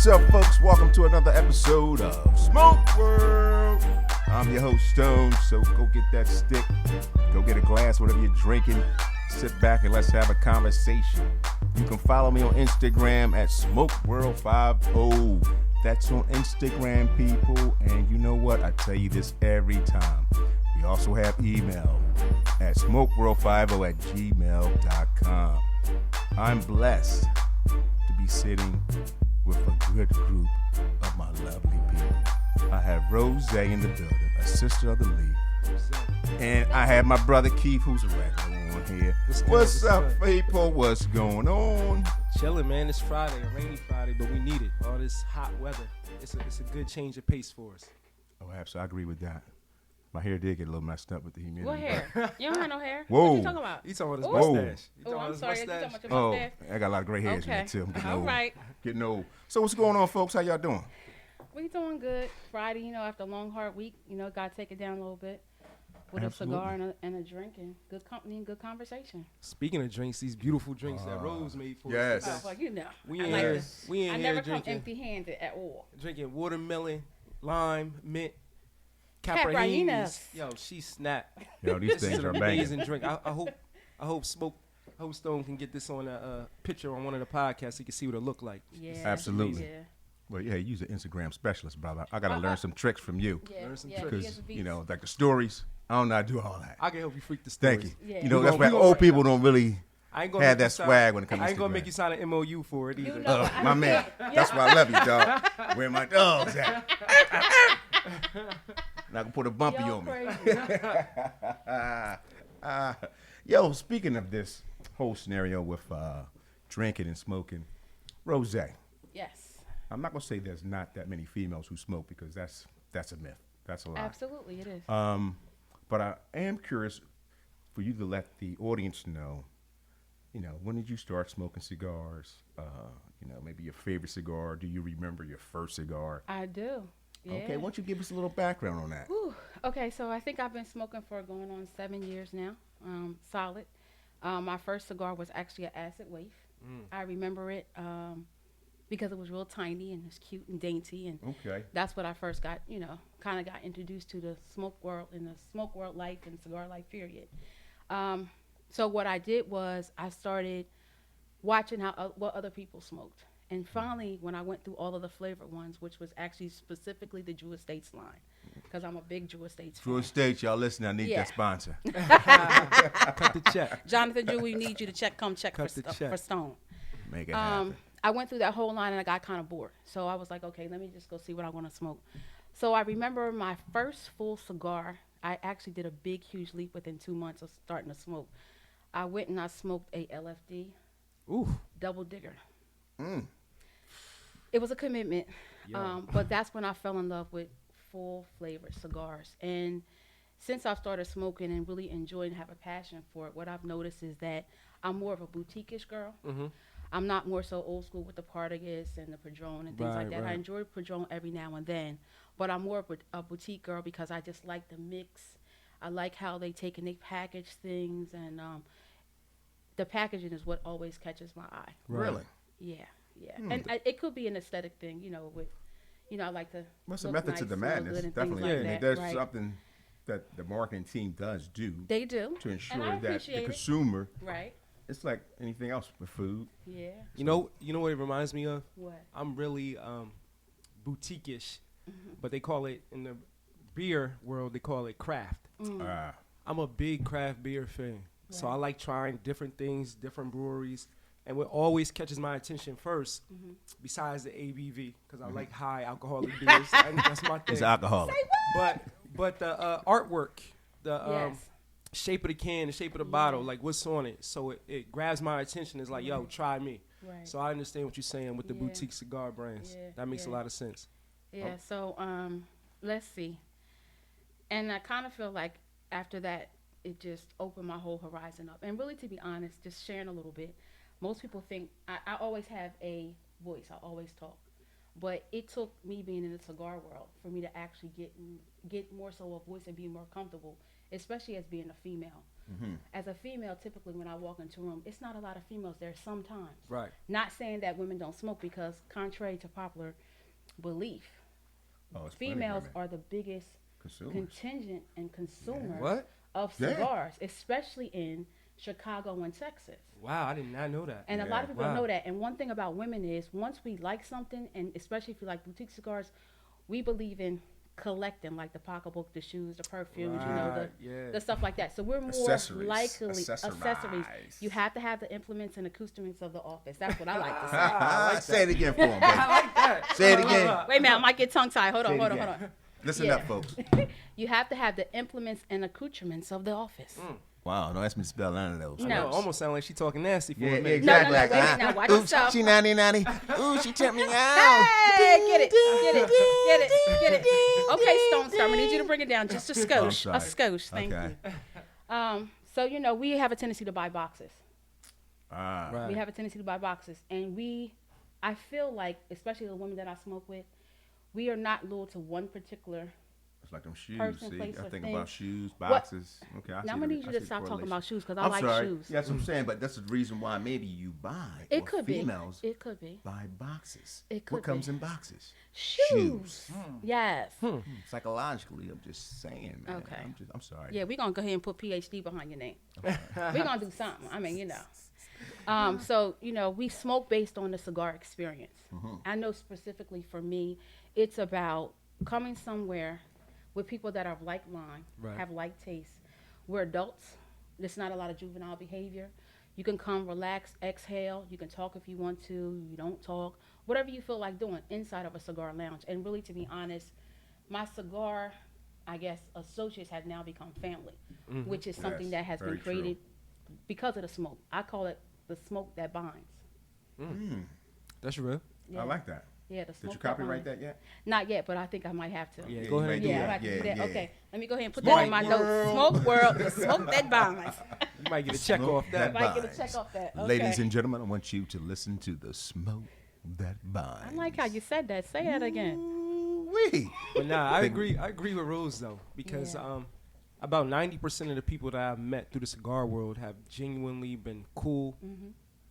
What's up, folks? Welcome to another episode of Smoke World. I'm your host, Stone, so go get that stick, go get a glass, whatever you're drinking. Sit back and let's have a conversation. You can follow me on Instagram at SmokeWorld50. That's on Instagram, people. And you know what? I tell you this every time. We also have email at SmokeWorld50@gmail.com. I'm blessed to be sitting with a good group of my lovely people. I have Rose in the building, a sister of the leaf. And I have my brother Keith, who's a regular on here. What's up, people? What's going on? Chilling, man. It's Friday, a rainy Friday, but we need it. All this hot weather. It's a good change of pace for us. Oh, absolutely. I agree with that. My hair did get a little messed up with the humidity. What hair? You don't have no hair? Whoa. What you talking about? You talking about his mustache. I'm sorry. You talking about your Oh, mustache? I got a lot of gray hairs in Okay. there, too. I'm getting All old. right. Getting old. So what's going on, folks? How y'all doing? We doing good. Friday, after a long, hard week, got to take it down a little bit with Absolutely. a cigar and a drink and good company and good conversation. Speaking of drinks, these beautiful drinks that Rose made for yes. us. Oh, well, We I in like here, this. we in I here never come drinking, empty-handed at all. drinking watermelon, lime, mint, Caprainas. Caprainas. Yo, she snapped. Yo, these This is things an are banging. amazing drink. I hope Stone can get this on a picture on one of the podcasts so you can see what it look like. Yeah. Absolutely. Yeah. Well, yeah, you're an Instagram specialist, brother. I got to learn some tricks from you. Yeah. Learn some Yeah. tricks. he has Because, a beats. like the stories, I don't know how to do all that. I can help you freak the stories. Thank you. Yeah. That's why old people don't really I ain't gonna have make you that sign- swag when it comes to I ain't gonna Instagram. make you sign an MOU for it either. You know, My man. That's why I love you, dog. Where my dogs at? And I can put a bumpy Y'all on me. crazy. Yo, speaking of this whole scenario with drinking and smoking, Rose, Yes. I'm not gonna say there's not that many females who smoke because that's a myth. That's a lie. Absolutely, it is. But I am curious for you to let the audience know, when did you start smoking cigars? Maybe your favorite cigar. Do you remember your first cigar? I do. Yeah. Okay, why don't you give us a little background on that? Whew. Okay, so I think I've been smoking for going on 7 years now, solid. My first cigar was actually an acid waif. I remember it because it was real tiny and it's cute and dainty, and Okay. that's what I first got, kind of got introduced to the smoke world and the smoke world life and cigar life period. So what I did was I started watching what other people smoked. And finally, when I went through all of the flavored ones, which was actually specifically the Drew Estates line, because I'm a big Drew Estates fan. Drew Estates, y'all listen, I need Yeah. that sponsor. Cut the check. Jonathan Drew, we need you to check for check. Stone. Make it happen. I went through that whole line and I got kind of bored. So I was like, okay, let me just go see what I want to smoke. So I remember my first full cigar. I actually did a big, huge leap within 2 months of starting to smoke. I went and I smoked a LFD Ooh. double digger. Mm. It was a commitment, Yeah. but that's when I fell in love with full flavored cigars. And since I've started smoking and really enjoying and have a passion for it, what I've noticed is that I'm more of a boutique-ish girl. Mm-hmm. I'm not more so old school with the Partagas and the Padron and things like that. I Right. enjoy Padron every now and then, but I'm more of a boutique girl because I just like the mix. I like how they take and they package things, and the packaging is what always catches my eye. Right. Really? Yeah. And it could be an aesthetic thing, with, I like to. What's the look method nice, to the smell madness? good and Definitely. things like Yeah. that, There's right. something that the marketing team does do They do. to ensure And I that the appreciate it. consumer, Right. it's like anything else with food. Yeah. You know what it reminds me of? What? I'm really boutique-ish, but they call it, in the beer world, they call it craft. Ah, I'm a big craft beer fan. So I Right. like trying different things, different breweries. And what always catches my attention first, besides the ABV, because I like high alcoholic beers. That's my thing. it's alcoholic. But the artwork, the Yes. shape of the can, the shape of the bottle, like what's on it. So it grabs my attention. It's like, yo, try me. Right. So I understand what you're saying with the Yeah. boutique cigar brands. Yeah, That makes a yeah. lot of sense. Yeah, so let's see. And I kind of feel like after that, it just opened my whole horizon up. And really, to be honest, just sharing a little bit, most people think I always have a voice. I always talk. But it took me being in the cigar world for me to actually get more so a voice and be more comfortable, especially as being a female. As a female, typically when I walk into a room, it's not a lot of females there sometimes. Right. Not saying that women don't smoke, because contrary to popular belief, it's plenty of females women. are the biggest Consumers. contingent and consumers What? of Yeah. cigars, especially in Chicago and Texas. Wow, I did not know that. And a lot of people don't Wow. know that. And one thing about women is, once we like something, and especially if you like boutique cigars, we believe in collecting, like the pocketbook, the shoes, the perfumes, Right, yeah. the stuff like that. So we're more Accessories. likely Accessorize. You have to have the implements and accoutrements of the office. That's what I like to say. I like Say it again for him, baby. I like that. Say it again. Wait a minute, I might get tongue tied. Hold Say on, it hold on, again. hold on. Listen Yeah. up, folks. You have to have the implements and accoutrements of the office. Wow, don't ask me to spell none of those. I No. know, almost sound like she talking nasty for Yeah, a minute. exactly. No, wait a minute, now watch yourself. She naughty. Ooh, she took me out. Hey, get it. Okay, Stone Star, I need you to bring it down just a skosh. sorry. A skosh, thank Okay. you. So, we have a tendency to buy boxes. Right. We have a tendency to buy boxes. And I feel like, especially the women that I smoke with, we are not loyal to one particular. It's like them shoes. Person, See, place, I or think thing. about shoes, boxes. Okay, I see Now, I'm going to the- need you I to see the stop talking correlation. about shoes, because I I'm like sorry. shoes. Yeah, that's what I'm saying, but that's the reason why maybe you buy. It or could be. females It could be. buy boxes. It What could comes be. in boxes? Shoes. Yes. Psychologically, I'm just saying, man. Okay. I'm sorry. Yeah, we're going to go ahead and put PhD behind your name. We're going to do something. I mean, So, we smoke based on the cigar experience. I know specifically for me, it's about coming somewhere with people that are of like mind, Right. have like tastes. We're adults. There's not a lot of juvenile behavior. You can come, relax, exhale. You can talk if you want to. You don't talk. Whatever you feel like doing inside of a cigar lounge. And really, to be honest, my cigar, I guess, associates have now become family, which is something Yes, that has very been created because of the smoke. I call it the smoke that binds. That's real. Yeah. I like that. Yeah, the smoke Did you copyright binds. that yet? Not yet, but I think I might have to. Yeah, Yeah, go you ahead may and do do Yeah, I that. have to do Yeah, that. yeah. Okay, let me go ahead and put Smoke that in my notes. world. Smoke world, the smoke that binds. You might get a check Smoke off that. Might get a binds. check off that. Okay. Ladies and gentlemen, I want you to listen to the smoke that binds. I like how you said that. Say that again. Ooh-wee. But nah, I agree with Rose though, because Yeah. about 90% of the people that I've met through the cigar world have genuinely been cool.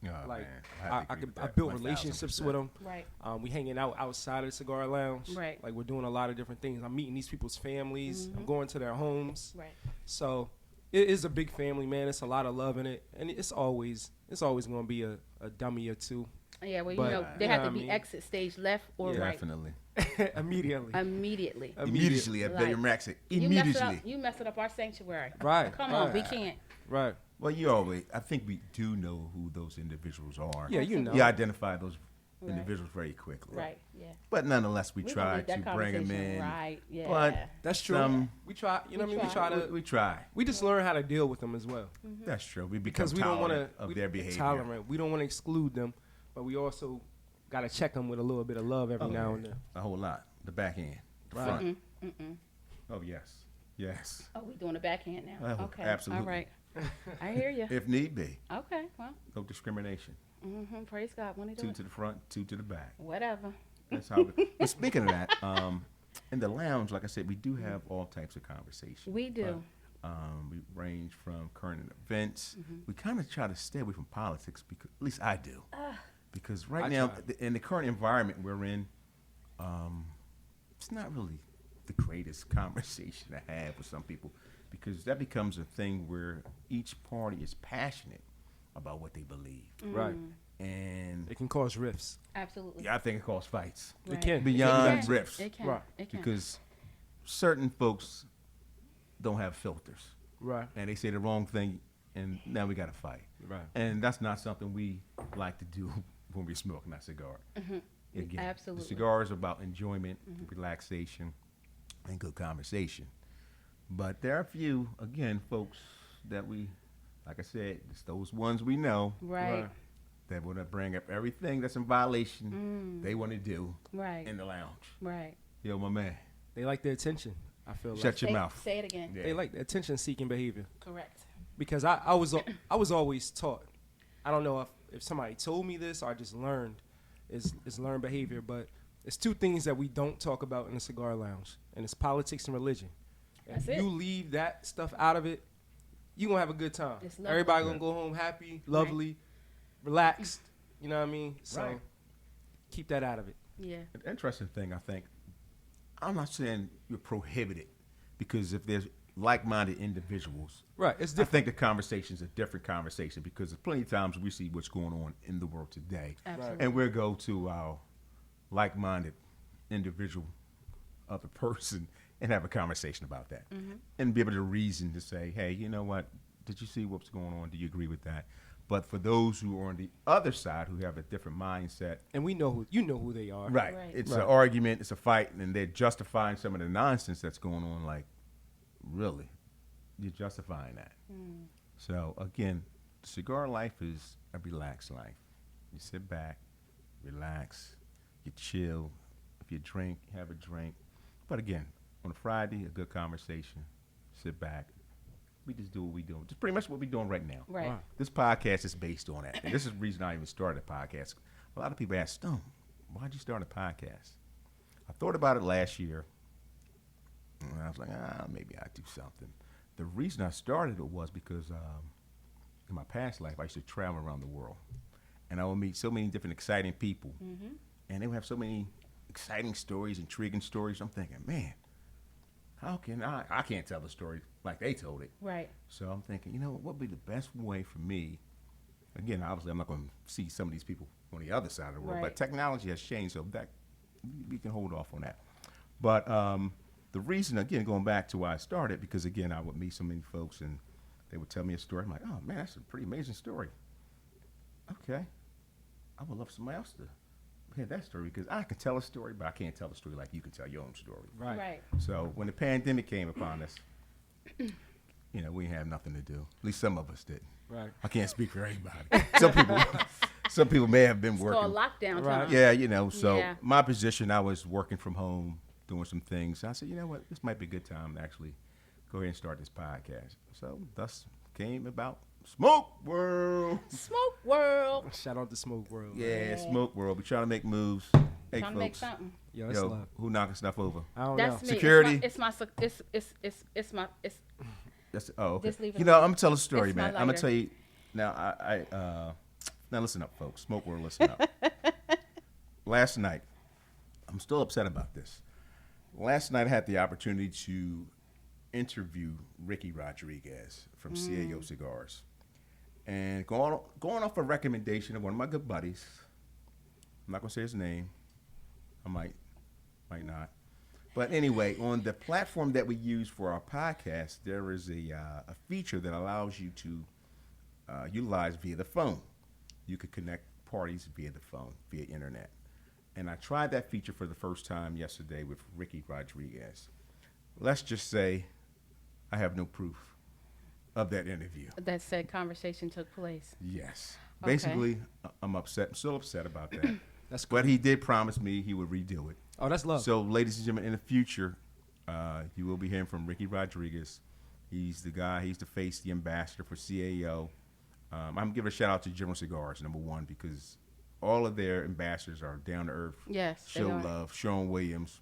Oh, Like man, I built relationships with them. Right. We hanging out outside of the cigar lounge. Right. Like we're doing a lot of different things. I'm meeting these people's families. I'm going to their homes. Right. So it is a big family, man. It's a lot of love in it, and it's always going to be a dummy or two. Yeah, well, But, they you have know to what I be mean? exit stage left or right. Definitely. Immediately. Immediately. Immediately, at Like, William Raxick. You messed Immediately. up our sanctuary. Right. Come on, we can't. Right. Well, I think we do know who those individuals are. Yeah, you know. You identify those Right. individuals very quickly. Right. Yeah. But nonetheless, we We try gonna leave to that bring them conversation in. Right. Yeah. But That's true. Some- We try. You know what I mean? We try. try to. We try. We just learn how to deal with them as well. That's true. We become Because we don't want tolerant to of their behavior. tolerant. We don't want to exclude them, but we also got to check them with a little bit of love every now and then. A whole lot. The back end. The Right. front. Oh, yes. Yes. Oh, we doing a backhand now. Oh, Okay. absolutely. All right. I hear you. If need be. Okay. Well. No discrimination. Praise God. When he do Two it. to the front, two to the back. Whatever. That's how. But speaking of that, in the lounge, like I said, we do have all types of conversations. We do. We range from current events. We kind of try to stay away from politics, because at least I do. Because right I now, try. in the current environment we're in, it's not really the greatest conversation to have with some people, because that becomes a thing where each party is passionate about what they believe. Right. And It can cause rifts. Absolutely. yeah, I think it causes fights. It Right. can. Beyond It can. rifts. It can. Right. It can. Because certain folks don't have filters, Right. and they say the wrong thing, and now we got to fight. Right. And that's not something we like to do when we smoke that cigar. Again, Absolutely. the cigar is about enjoyment, relaxation, and good conversation. But there are a few, again, folks that we, like I said, it's those ones we know Right. Right. that want to bring up everything that's in violation they want to do Right. in the lounge. Right. Yo, my man, They like the attention. I feel like shut your Say- mouth. Say it again. Yeah. they like the attention-seeking behavior. Correct. Because I was always taught. I don't know if somebody told me this or I just learned. Is learned behavior, but it's two things that we don't talk about in the cigar lounge, and it's politics and religion. That's If it. you leave that stuff out of it, you gonna have a good time. It's lovely. Everybody gonna go home happy, lovely, relaxed. You know what I mean? So Right. keep that out of it. Yeah. An interesting thing, I think, I'm not saying you're prohibited, because if there's like-minded individuals, Right. It's I different. think the conversation's a different conversation, because there's plenty of times we see what's going on in the world today, Absolutely. and we'll go to our like-minded individual, other person, and have a conversation about that, and be able to reason to say, hey, you know what? Did you see what's going on? Do you agree with that? But for those who are on the other side, who have a different mindset, And we know who they are. right? Right. It's Right. an argument, it's a fight, and they're justifying some of the nonsense that's going on. Like, really, you're justifying that? So again, cigar life is a relaxed life. You sit back, relax, you chill. If you drink, have a drink. But again, on a Friday, a good conversation. Sit back. We just do what we do. Just pretty much what we're doing right now. Right. Wow. This podcast is based on that. And this is the reason I even started a podcast. A lot of people ask, Stone, why'd you start a podcast? I thought about it last year. And I was like, maybe I'd do something. The reason I started it was because in my past life, I used to travel around the world. And I would meet so many different exciting people. And they would have so many exciting stories, intriguing stories. I'm thinking, man, how can I can't tell the story like they told it. Right. So I'm thinking, you know, what would be the best way for me? Again, obviously, I'm not going to see some of these people on the other side of the world, Right. but technology has changed, so that we can hold off on that. But the reason, again, going back to why I started, because again, I would meet so many folks and they would tell me a story. I'm like, oh man, that's a pretty amazing story. Okay, I would love somebody else to hear that story, because I can tell a story, but I can't tell a story like you can tell your own story. Right. Right. So when the pandemic came upon us, you know, we didn't have nothing to do. At least some of us did. Right. I can't speak for everybody. Some people may have been It's working. called lockdown Right. time. Yeah, you know. So Yeah. my position, I was working from home, doing some things. I said, you know what, this might be a good time to actually go ahead and start this podcast. So thus came about Smoke World. Smoke World. Shout out to Smoke World. Yeah, Smoke World. We trying to make moves. Hey, Trying to make folks. something. Yo, it's Yo, love. who knocking stuff over? I don't That's know. me. Security. It's my. It's That's, oh, okay. Just leave it You know, alone. I'm gonna tell a story, It's my man. I'm gonna lighter. tell you. Now, now listen up, folks. Smoke World, listen up. Last night, I'm still upset about this. Last night, I had the opportunity to interview Ricky Rodriguez from CAO Cigars, and going off a recommendation of one of my good buddies. I'm not gonna say his name. I might not. But anyway, on the platform that we use for our podcast, there is a feature that allows you to utilize via the phone. You could connect parties via the phone, via internet. And I tried that feature for the first time yesterday with Ricky Rodriguez. Let's just say I have no proof of that interview. that said conversation took place. Yes. Okay. Basically, I'm upset. I'm still upset about that. That's cool. But he did promise me he would redo it. Oh, that's love. So, ladies and gentlemen, in the future, you will be hearing from Ricky Rodriguez. He's the guy, he's the face, the ambassador for CAO. I'm going to give a shout out to General Cigars, number one, because all of their ambassadors are down to earth. Yes. they Show are. love. Sean Williams,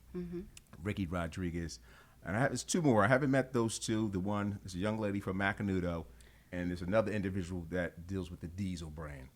Ricky Rodriguez. And there's two more. I haven't met those two. The one is a young lady from Macanudo, and there's another individual that deals with the Diesel brand.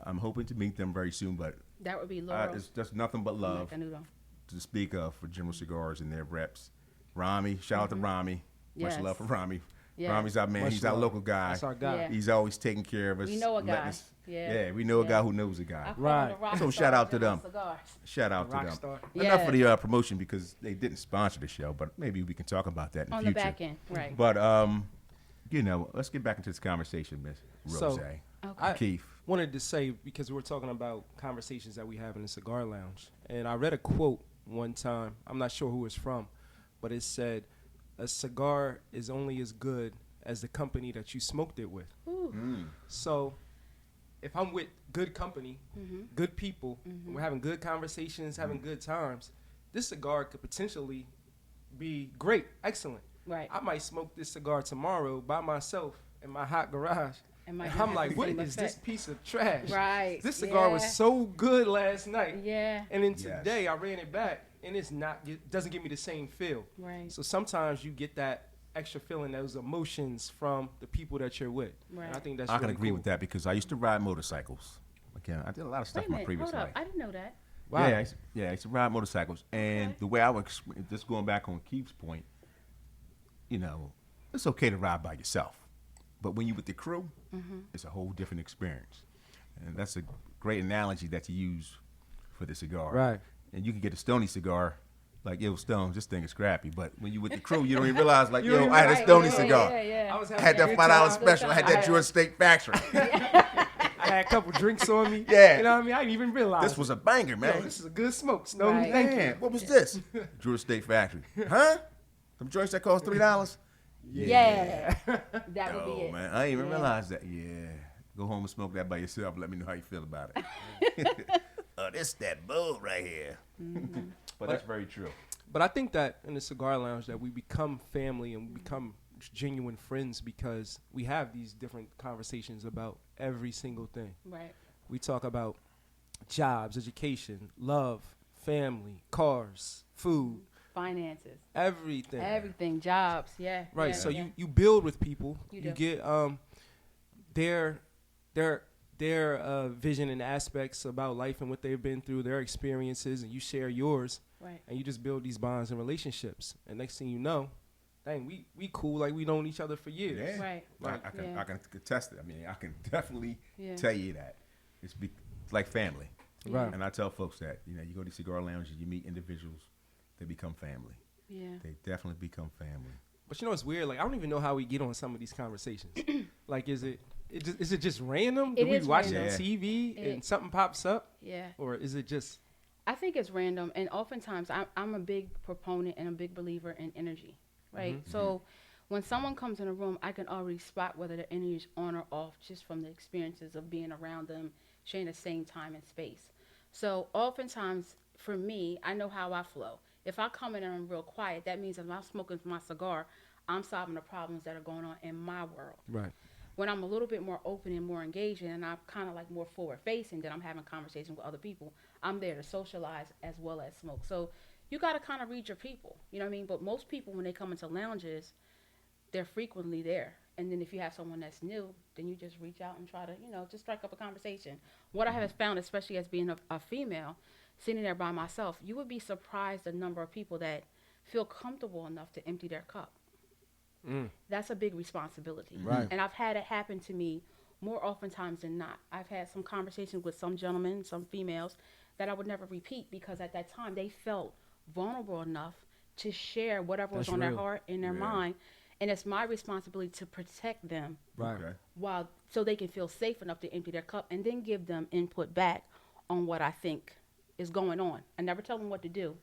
I'm hoping to meet them very soon, but That would be Laurel. it's just nothing but love Macanudo. to speak of for General Cigars and their reps. Rami, shout out to Rami. Yes. Much love for Rami. Yes. Rami's our man. Much He's our love. local guy. That's our guy. Yeah. He's always taking care of us. We know a letting guy. us- Yeah. we know a Yeah. guy who knows a I guy. call him Right. the rock So star shout out to General them. Cigars. Shout out to Rock them. star. Enough for Yes. the promotion, because they didn't sponsor the show, but maybe we can talk about that in On the the future. back end, right? But you know, let's get back into this conversation, Miss Rose. So, Okay. Keith. Wanted to say, because we're talking about conversations that we have in the cigar lounge, and I read a quote one time. I'm not sure who it's from, but it said, "A cigar is only as good as the company that you smoked it with." Ooh. So, if I'm with good company, good people, and we're having good conversations, having good times, this cigar could potentially be great, excellent. Right. I might smoke this cigar tomorrow by myself in my hot garage. It might And not I'm have like, the what same is this effect. piece of trash? Right. This cigar was Yeah. so good last night. Yeah. And then Yes. today I ran it back and it doesn't give me the same feel. Right. So sometimes you get that extra feeling those emotions from the people that you're with. Right. And I think that's I can really agree cool. with that because I used to ride motorcycles. Again, I did a lot of stuff Wait a in my minute, previous hold life. up. I didn't know that. Wow. Yeah, I used to ride motorcycles. And Okay. the way I would, just going back on Keith's point, you know, it's okay to ride by yourself. But when you're with the crew, it's a whole different experience. And that's a great analogy that you use for the cigar. Right. And you can get a Stony cigar, like, yo, Stones, this thing is scrappy. But when you're with the crew, you don't even realize, like, You don't yo, even I had a Right, Stony yeah, cigar. Yeah. I was I having had a that good $5 time. special. I had that Georgia State Factory. I had a couple drinks on me. Yeah. You know what I mean? I didn't even realize. This was a banger, Yo, man. this is a good smoke, Snow. Right. Thank you. Man, what was this? Georgia State Factory. Huh? Some joints that cost $3? Yeah. That would be Oh, it. man. I didn't even Yeah. realize that. Yeah. Go home and smoke that by yourself. Let me know how you feel about it. Oh, this that bull right here. But that's very true. But I think that in the cigar lounge that we become family and we become genuine friends because we have these different conversations about every single thing. Right. We talk about jobs, education, love, family, cars, food, Finances. everything. Everything. Jobs. Yeah. Right. yeah, So yeah. you build with people. You You do. get their vision and aspects about life and what they've been through, their experiences, and you share yours, Right. and you just build these bonds and relationships. And next thing you know, dang, we cool like we known each other for years. Yeah. Right. I can contest it. I mean, I can definitely Yeah. tell you that. It's like family. Right. And I tell folks that, you know, you go to cigar lounges, you meet individuals, they become family. Yeah. They definitely become family. But you know what's weird? Like I don't even know how we get on some of these conversations. Like is it just random? It Do we is watch random. it on TV and It- something pops up, Yeah. or is it just I think it's random, and oftentimes I'm a big proponent and a big believer in energy, right? So when someone comes in a room, I can already spot whether the energy is on or off just from the experiences of being around them, sharing the same time and space. So oftentimes, for me, I know how I flow. If I come in and I'm real quiet, that means if I'm smoking my cigar, I'm solving the problems that are going on in my world. right? When I'm a little bit more open and more engaging and I'm kind of like more forward facing, then I'm having conversations with other people. I'm there to socialize as well as smoke. So you got to kind of read your people, you know what I mean? But most people, when they come into lounges, they're frequently there. And then if you have someone that's new, then you just reach out and try to, just strike up a conversation. What I have found, especially as being a female, sitting there by myself, you would be surprised the number of people that feel comfortable enough to empty their cup. That's a big responsibility. Right. And I've had it happen to me more oftentimes than not. I've had some conversations with some gentlemen, some females, that I would never repeat because at that time they felt vulnerable enough to share whatever was That's on their real. heart and their Yeah. mind. And it's my responsibility to protect them Right. Okay. so they can feel safe enough to empty their cup and then give them input back on what I think is going on. I never tell them what to do.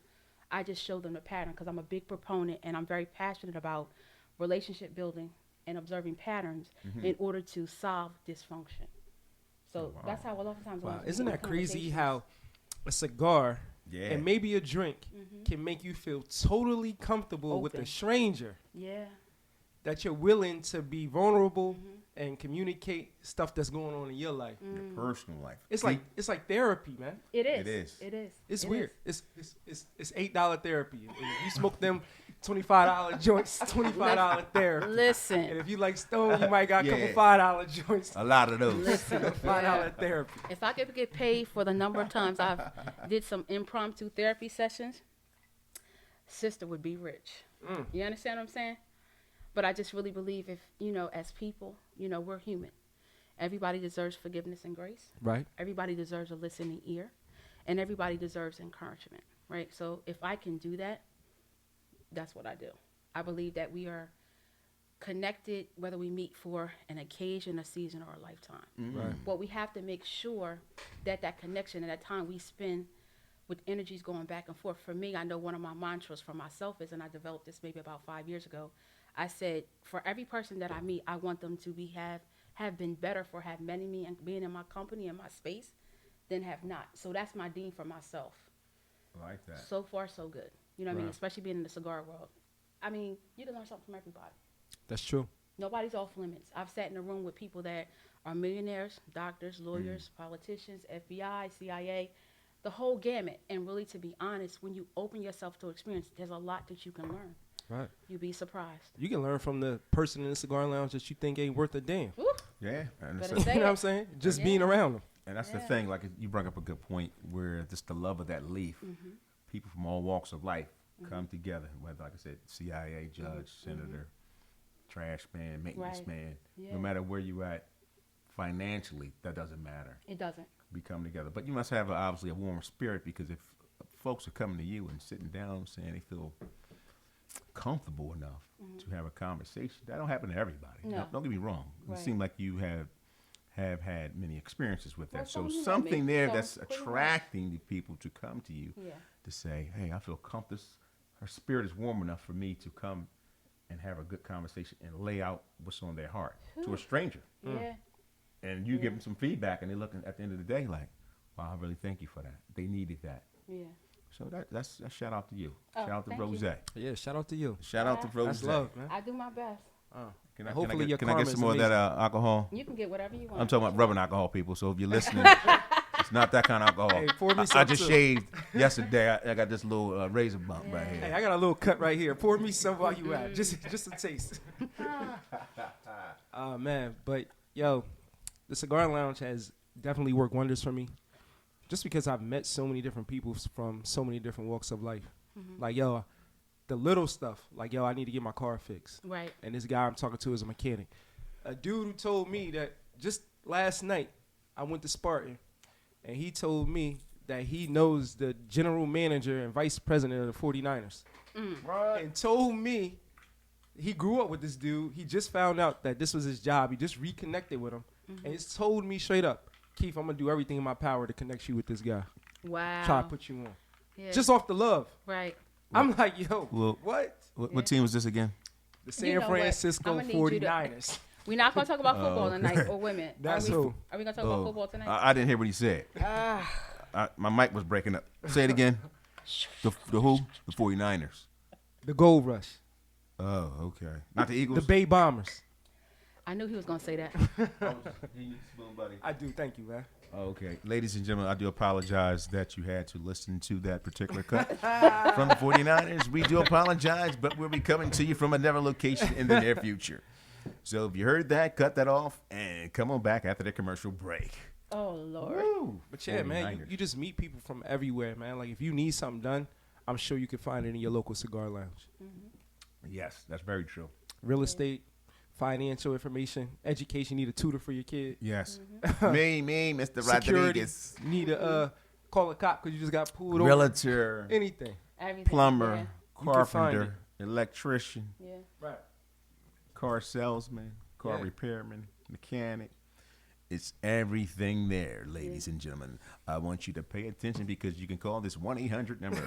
I just show them the pattern because I'm a big proponent and I'm very passionate about relationship building and observing patterns in order to solve dysfunction. So that's how a lot of times. Wow, when isn't we that have crazy conversations- how a cigar Yeah. and maybe a drink can make you feel totally comfortable with a Open. stranger, Yeah. that you're willing to be vulnerable and communicate stuff that's going on in your life. Your personal life. It's like therapy, man. It is. It is. It is. It's It weird. is. It's $8 therapy. And if you smoke them $25 joints, $25 therapy. And Listen. if you like Stone, you might got a couple Yeah. $5 joints. A lot of those. $5 therapy. If I could get paid for the number of times I've did some impromptu therapy sessions, sister would be rich. You understand what I'm saying? But I just really believe if, as people, we're human. Everybody deserves forgiveness and grace. Right. Everybody deserves a listening ear. And everybody deserves encouragement, right? So if I can do that, that's what I do. I believe that we are connected, whether we meet for an occasion, a season, or a lifetime. Right. But we have to make sure that that connection and that time we spend with energies going back and forth. For me, I know one of my mantras for myself is, and I developed this maybe about 5 years ago, I said, for every person that I meet, I want them to have been better for have met me and being in my company and my space than have not. So that's my dean for myself. I like that. So far, so good. You know what I mean? Right. Especially being in the cigar world. I mean, you can learn something from everybody. That's true. Nobody's off limits. I've sat in a room with people that are millionaires, doctors, lawyers, politicians, FBI, CIA, the whole gamut. And really, to be honest, when you open yourself to experience, there's a lot that you can learn. Right. You'd be surprised. You can learn from the person in the cigar lounge that you think ain't worth a damn. Woo. Yeah. And, Better so- say You know what it. I'm saying? Just Yeah. being around them. and that's the Yeah. thing. Like you brought up a good point where just the love of that leaf, people from all walks of life come together. Whether, like I said, CIA, judge, senator, trash man, maintenance Right. man. Yeah. No matter where you at financially, that doesn't matter. It doesn't. We come together. But you must have obviously a warm spirit, because if folks are coming to you and sitting down saying they feel comfortable enough to have a conversation, that don't happen to everybody. No. Don't get me wrong. Right. It seems like you have had many experiences with that. Well, So some you have something me. there Some that's pretty much. attracting the people to come to you Yeah. to say, hey, I feel comfortable. Her spirit is warm enough for me to come and have a good conversation and lay out what's on their heart to a stranger. Yeah. And you give them some feedback, and they're looking at the end of the day like, wow, I really thank you for that. They needed that. Yeah. So that's a shout out to you. Oh, Shout out to thank you. Rose. Yeah, shout out to you. Shout out to Rose. That's love, man. I do my best. Can Hopefully your can I get karma some is more of that amazing. alcohol? You can get whatever you want. I'm talking about rubbing alcohol, people. So if you're listening, it's not that kind of alcohol. Hey, pour me I some, just too. shaved yesterday. I got this little razor bump right Hey, here. I got a little cut right here. Pour me some while you at. Just a taste. Oh, man. But, yo, the Cigar Lounge has definitely worked wonders for me. Just because I've met so many different people from so many different walks of life. Like, yo, the little stuff. Like, yo, I need to get my car fixed. Right. And this guy I'm talking to is a mechanic. A dude who told me that just last night I went to Spartan, and he told me that he knows the general manager and vice president of the 49ers. And told me he grew up with this dude. He just found out that this was his job. He just reconnected with him. And he's told me straight up, Keith, I'm going to do everything in my power to connect you with this guy. Wow. Try to put you on. Yeah. Just off the love. Right. I'm like, yo, Well, what? What team was this again? The San You know what? Francisco I'ma need you to- 49ers. We're not going to talk about football tonight or women. That's are we, who. Are we going to talk about football tonight? I didn't hear what he said. My mic was breaking up. Say it again. The who? The 49ers. The Gold Rush. Oh, okay. Not the The Eagles. Bay Bombers. I knew he was going to say that. I do. Thank you, man. Okay. Ladies and gentlemen, I do apologize that you had to listen to that particular cut from the 49ers. We do apologize, but we'll be coming to you from another location in the near future. So if you heard that, cut that off and come on back after the commercial break. Oh, Lord. Woo. But yeah, man, 49ers. you just meet people from everywhere, man. Like if you need something done, I'm sure you can find it in your local cigar lounge. Yes, that's very true. Real estate, financial information, education. Need a tutor for your kid. Yes. me, Mr. Security. Rodriguez. Need a call a cop because you just got pulled over. Realtor, Anything. Everything. plumber, You can find carpenter, electrician, Yeah. Yeah. Right. car salesman, car Yeah. repairman, mechanic. It's everything there, ladies and gentlemen. I want you to pay attention because you can call this 1-800 number.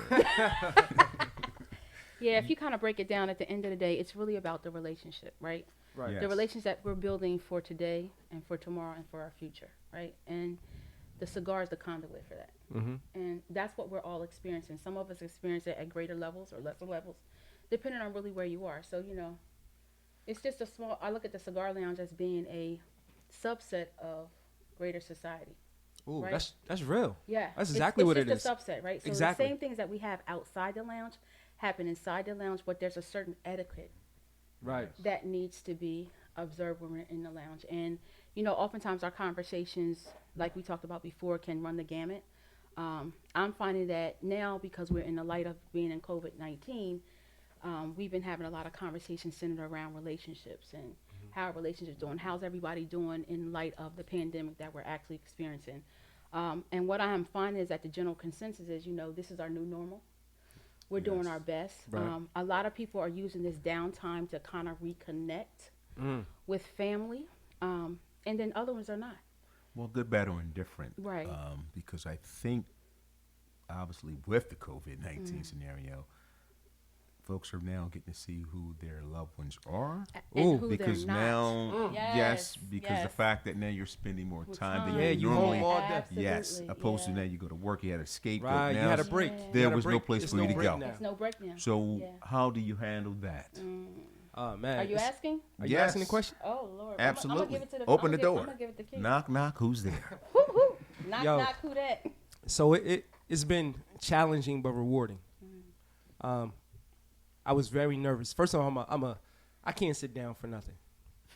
Yeah, if you kind of break it down at the end of the day, it's really about the relationship, right? Right. Yeah. The Yes. relations that we're building for today and for tomorrow and for our future, right? And the cigar is the conduit for that. Mm-hmm. And that's what we're all experiencing. Some of us experience it at greater levels or lesser levels, depending on really where you are. So, you know, it's just a small, I look at the cigar lounge as being a subset of greater society. Ooh, Right. that's real. Yeah. That's exactly what it it's is. just a subset, right? So Exactly. the same things that we have outside the lounge happen inside the lounge, but there's a certain etiquette Right. that needs to be observed when we're in the lounge. And, you know, oftentimes our conversations, like we talked about before, can run the gamut. I'm finding that now, because we're in the light of being in COVID-19, we've been having a lot of conversations centered around relationships and how are relationships doing, how's everybody doing in light of the pandemic that we're actually experiencing. And what I am finding is that the general consensus is, you know, this is our new normal. We're doing Yes. our best. Right. A lot of people are using this downtime to kind of reconnect with family, and then other ones are not. Well, good, bad, or indifferent. Right. Because I think, obviously, with the COVID-19 scenario, folks are now getting to see who their loved ones are. And Ooh, who Because they're not. now, Yes, because the yes. fact that now you're spending more With time than Yeah, you you normally. home all day. Yes, Absolutely, opposed to yeah. now you go to work, you had a scapegoat. Right. You Now had a break. Yeah. You There had a was no break. place There's for you to break go. now. It's no break now. So Yeah. how do you handle that? Oh man. Are you It's- asking? Are you Yes. asking the question? Oh Lord. Absolutely. I'm gonna give it to the, Open the door. I'm gonna give it the key. Knock, knock, who's there? Woo, woo. Knock, Yo. knock, who that? So it's been challenging but rewarding. I was very nervous. First of all, I can't sit down for nothing.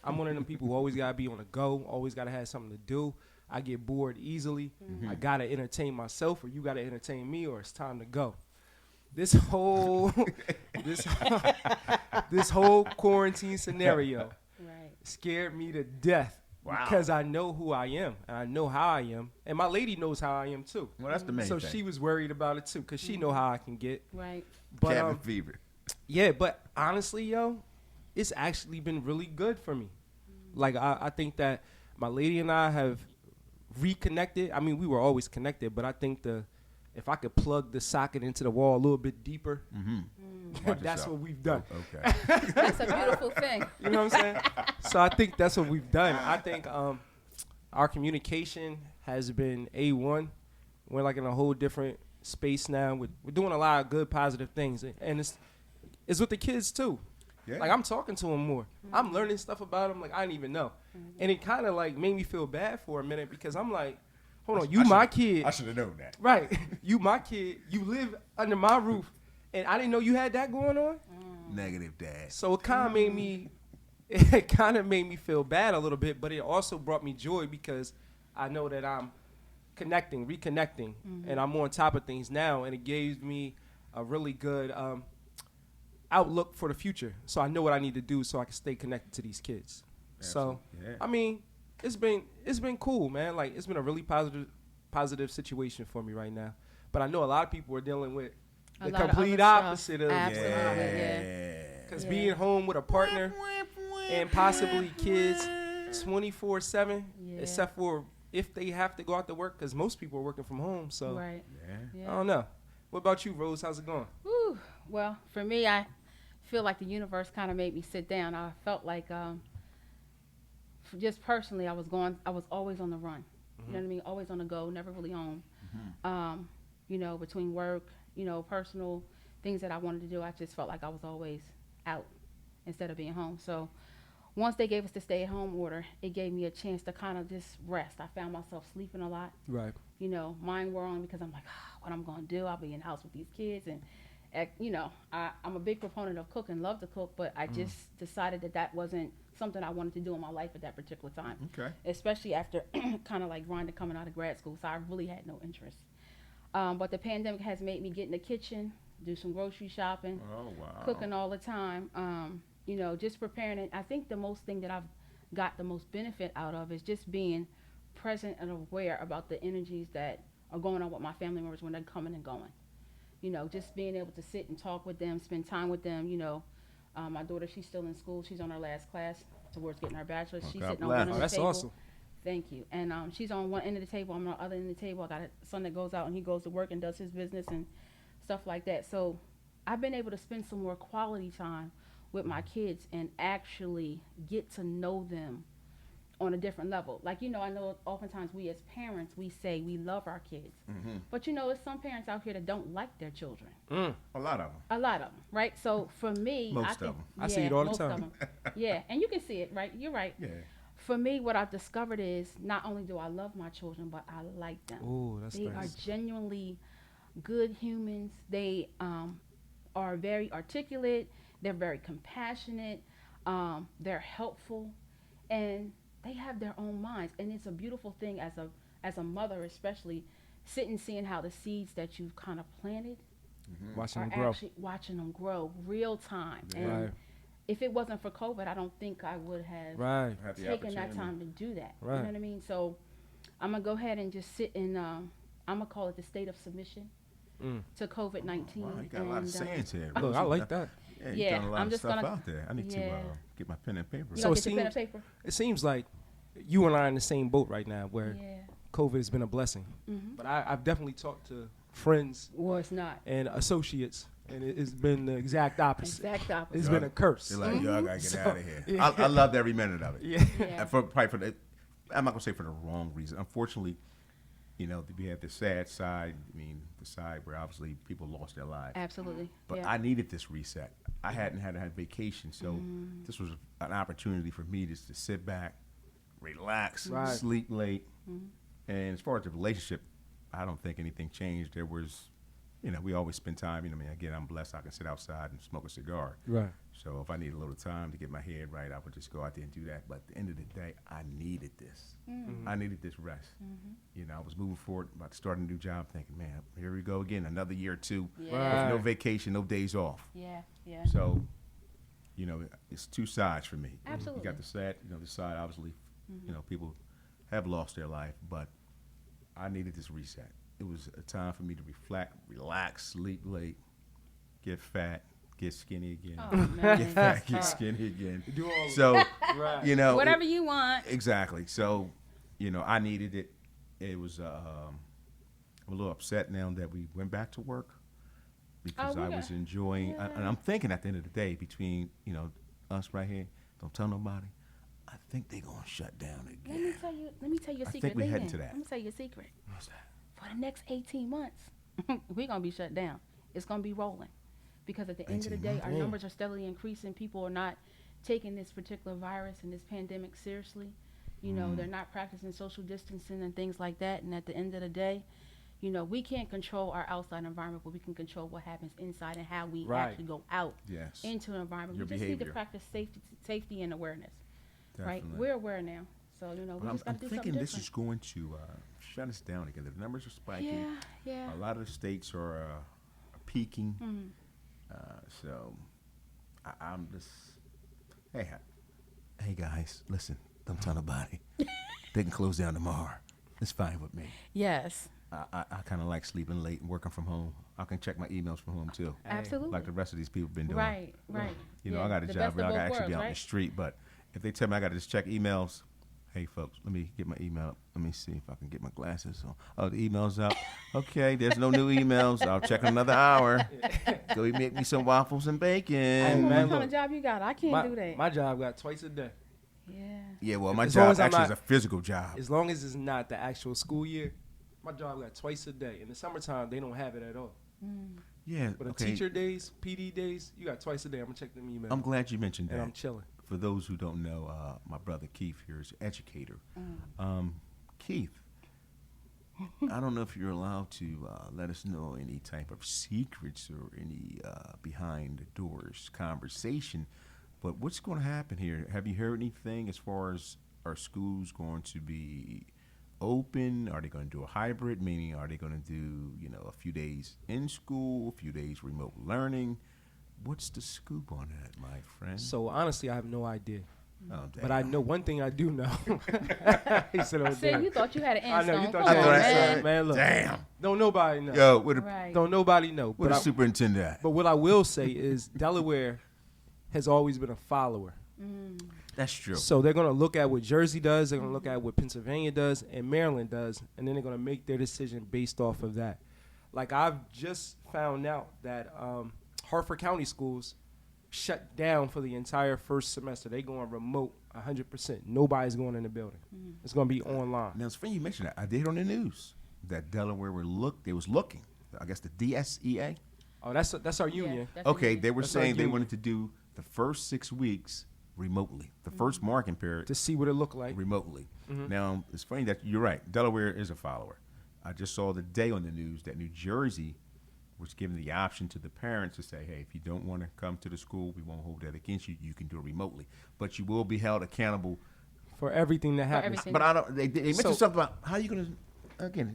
I'm one of them people who always gotta be on the go, always gotta have something to do. I get bored easily. I gotta entertain myself, or you gotta entertain me, or it's time to go. This whole this whole quarantine scenario scared me to death. Wow. Because I know who I am, and I know how I am, and my lady knows how I am too. Well, that's the main so thing. she was worried about it too, because she know how I can get. Right. But Cabin fever. yeah, but honestly, yo, it's actually been really good for me. Like I think that my lady and I have reconnected. I mean, we were always connected, but I think if I could plug the socket into the wall a little bit deeper, that's what we've done. Okay. That's a beautiful thing. You know what I'm saying? So I think that's what we've done. I think our communication has been A1. We're like in a whole different space now. We're doing a lot of good, positive things, and it's with the kids too. Yeah. Like I'm talking to them more. I'm learning stuff about them like I didn't even know, and it kind of like made me feel bad for a minute because I'm like, hold on, you my kid. I should have known that. Right. You my kid. You live under my roof, and I didn't know you had that going on. Negative dad. So it kind of made me feel bad a little bit, but it also brought me joy because I know that I'm reconnecting, and I'm on top of things now, and it gave me a really good outlook for the future. So I know what I need to do so I can stay connected to these kids. Absolutely. So Yeah. I mean, it's been cool, man. Like it's been a really positive situation for me right now. But I know a lot of people are dealing with the complete opposite of Absolutely, yeah. because being home with a partner and possibly kids 24/7, except for if they have to go out to work, because most people are working from home. So Right. I don't know. What about you, Rose? How's it going? Whew. Well, for me, I feel like the universe kind of made me sit down. I felt like, just personally, I was always on the run. You know what I mean? Always on the go, never really home. You know, between work, you know, personal things that I wanted to do, I just felt like I was always out instead of being home. So once they gave us the stay-at-home order, it gave me a chance to kind of just rest. I found myself sleeping a lot. Right. You know, mind whirling because I'm like, what I'm going to do? I'll be in the house with these kids. And, you know, I'm a big proponent of cooking, love to cook, but I just decided that wasn't something I wanted to do in my life at that particular time. Okay. Especially after kind of like grinding coming out of grad school. So I really had no interest. But the pandemic has made me get in the kitchen, do some grocery shopping, cooking all the time. You know, just preparing it. I think the most thing that I've got the most benefit out of is just being present and aware about the energies that are going on with my family members when they're coming and going. You know, just being able to sit and talk with them, spend time with them. You know, my daughter, she's still in school. She's on her last class towards getting her bachelor's. She's sitting on one end of the That's table. awesome. Thank you. And she's on one end of the table. I'm on the other end of the table. I got a son that goes out and he goes to work and does his business and stuff like that. So I've been able to spend some more quality time with my kids and actually get to know them on a different level. Like, you know, I know oftentimes we as parents, we say we love our kids. But, you know, there's some parents out here that don't like their children. A lot of them. A lot of them, right? So for me, Most I of think, them. I see it all the most of time. them. Yeah, and you can see it, right? You're right. Yeah. For me, what I've discovered is not only do I love my children, but I like them. Ooh, that's They nice. are genuinely good humans. They are very articulate. They're very compassionate. They're helpful, and they have their own minds. And it's a beautiful thing as a mother, especially sitting seeing how the seeds that you've kind of planted Watching are them grow. actually watching them grow real time. Yeah. And Right. if it wasn't for COVID, I don't think I would have Right. Have the taken that opportunity. time to do that. Right. You know what I mean? So I'm gonna go ahead and just sit in. I'm gonna call it the state of submission to COVID-19. Wow, you got a lot of sayings here. Look, I like that. Yeah, you've Yeah, done a lot I'm of just stuff gonna- out there. I need to Yeah. get my pen and paper. You So know, it get your pen and seems- paper. It seems like you and I are in the same boat right now where Yeah. COVID has been a blessing. But I've definitely talked to friends Well, it's not. and associates, and it's been the exact opposite. Exact opposite. It's been a curse. They're like, y'all gotta get So, out of here. yeah. I loved every minute of it. Yeah. Yeah. And probably for the, I'm not gonna say for the wrong reason. Unfortunately, you know, we have the sad side. I mean, the side where obviously people lost their lives. Absolutely. But yeah. I needed this reset. I hadn't had a vacation, so this was an opportunity for me just to sit back, relax, Right. sleep late. And as far as the relationship, I don't think anything changed. There was we always spend time. Again, I'm blessed. I can sit outside and smoke a cigar. Right. So if I need a little time to get my head right, I would just go out there and do that. But at the end of the day, I needed this. I needed this rest. I was moving forward, about to start a new job, thinking, man, here we go again, another year or two. Yeah. With no vacation, no days off. Yeah. So, it's two sides for me. Absolutely. You got the sad, the side, obviously, people have lost their life, but I needed this reset. It was a time for me to reflect, relax, sleep late, get fat, get skinny again. Oh, man. Get fat, get skinny again. Do all of So, Right. Whatever you want. Exactly. So, I needed it. It was, I'm a little upset now that we went back to work because I was enjoying, and I'm thinking at the end of the day between, us right here, don't tell nobody, I think they're going to shut down again. Let me tell you a I secret. think we're heading to that. Let me tell you a secret. What's that? For the next 18 months, we're going to be shut down. It's going to be rolling. Because at the end of the 18 day, months? our numbers are steadily increasing. People are not taking this particular virus and this pandemic seriously. They're not practicing social distancing and things like that. And at the end of the day, we can't control our outside environment, but we can control what happens inside and how we actually go out into an environment. Your we just need to behavior. practice safety and awareness. Definitely. Right? We're aware now. So, we just got to do something thinking this different. is going to shut us down again. The numbers are spiking. Yeah. A lot of the states are peaking. So I'm just, hey guys, listen, don't tell nobody. They can close down tomorrow. It's fine with me. Yes. I kind of like sleeping late and working from home. I can check my emails from home too. Absolutely. Like the rest of these people have been doing. Right. I got a The job best where I of got to both actually be out worlds, in the street, but if they tell me I got to just check emails, hey folks, let me get my email up. Let me see if I can get my glasses on. Oh, the email's up. Okay, there's no new emails. I'll check in another hour. Go make me some waffles and bacon. Hey, man, What kind look, of job you got? I can't do that. My job got twice a day. Yeah. Yeah, well, my As long job as I'm actually is not- a physical job. As long as it's not the actual school year, my job got twice a day. In the summertime, they don't have it at all. Yeah, But the okay. teacher days, PD days, you got twice a day. I'm gonna check them emails. I'm glad you mentioned and that. I'm chilling. For those who don't know, my brother Keith here is an educator. Keith, I don't know if you're allowed to let us know any type of secrets or any behind the doors conversation, but what's going to happen here? Have you heard anything as far as are schools going to be open? Are they going to do a hybrid, meaning are they going to do, a few days in school, a few days remote learning? What's the scoop on that, my friend? So honestly, I have no idea. Oh, damn. But I know one thing I do know. He said, "Oh, See, damn." you thought you had an I know answer. you thought Come you on, had an man. answer, man. Look, Damn. don't nobody know. Yo, with a Right. Don't nobody know. What But a superintendent at? but what I will say is Delaware has always been a follower. That's true. So they're gonna look at what Jersey does. They're gonna look at what Pennsylvania does and Maryland does, and then they're gonna make their decision based off of that. Like I've just found out that Hartford County schools shut down for the entire first semester. They going remote 100%. Nobody's going in the building. It's gonna be online. Now, it's funny you mentioned that. I did on the news that Delaware they was looking. I guess the DSEA. Oh, that's our union. That's Okay, it. they were That's our saying they union. wanted to do the first 6 weeks remotely. The first marking period To see what it looked like. remotely. Now, it's funny that you're right. Delaware is a follower. I just saw the day on the news that New Jersey was giving the option to the parents to say, hey, if you don't want to come to the school, we won't hold that against you. You can do it remotely. But you will be held accountable. For everything that happens. everything. But I don't. They mentioned So- something about how you going to. Again,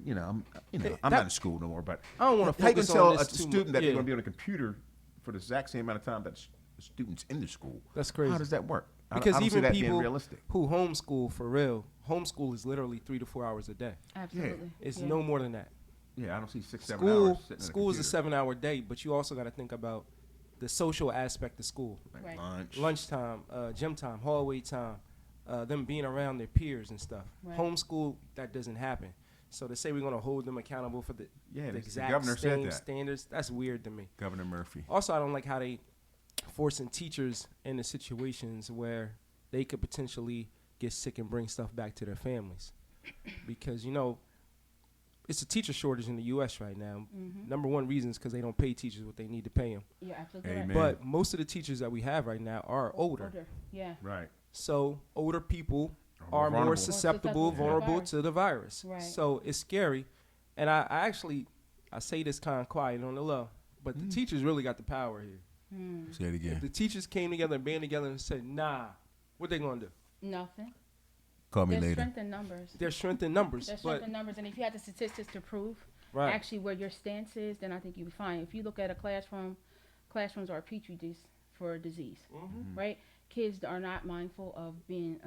I'm not in school no more. But I don't wanna how you focus tell on a this too student much. that they're Yeah. going to be on a computer for the exact same amount of time that the students in the school? That's crazy. How does that work? Because I don't see even that being people realistic. who homeschool for real, homeschool is literally 3 to 4 hours a day. Absolutely. It's Yeah. no more than that. Yeah, I don't see 6-7 School hours sitting school is a at 7-hour day, but you also got to think about the social aspect of school. a computer. Right. Lunch. Lunchtime, gym time, hallway time, them being around their peers and stuff. Right. Homeschool, that doesn't happen. So to say we're going to hold them accountable for the The exact governor said same that. standards, that's weird to me. Governor Murphy. Also, I don't like how they forcing teachers into situations where they could potentially get sick and bring stuff back to their families. Because, it's a teacher shortage in the U.S. right now. Number one reason is because they don't pay teachers what they need to pay them. You're absolutely Amen. right. But most of the teachers that we have right now are older. Yeah. Right. So older people Are are more more vulnerable. susceptible, More susceptible to the vulnerable virus. to the virus. Right. So it's scary. And I actually I say this kind of quiet on the low, but the teachers really got the power here. Say it If again. the teachers came together and band together and said, nah, what they gonna do? Nothing. Call me There's later. strength in numbers. There's strength in numbers. There's but strength in numbers, and if you had the statistics to prove right. actually where your stance is, then I think you'd be fine. If you look at a classroom, classrooms are a petri dish for disease, right? Kids are not mindful of being,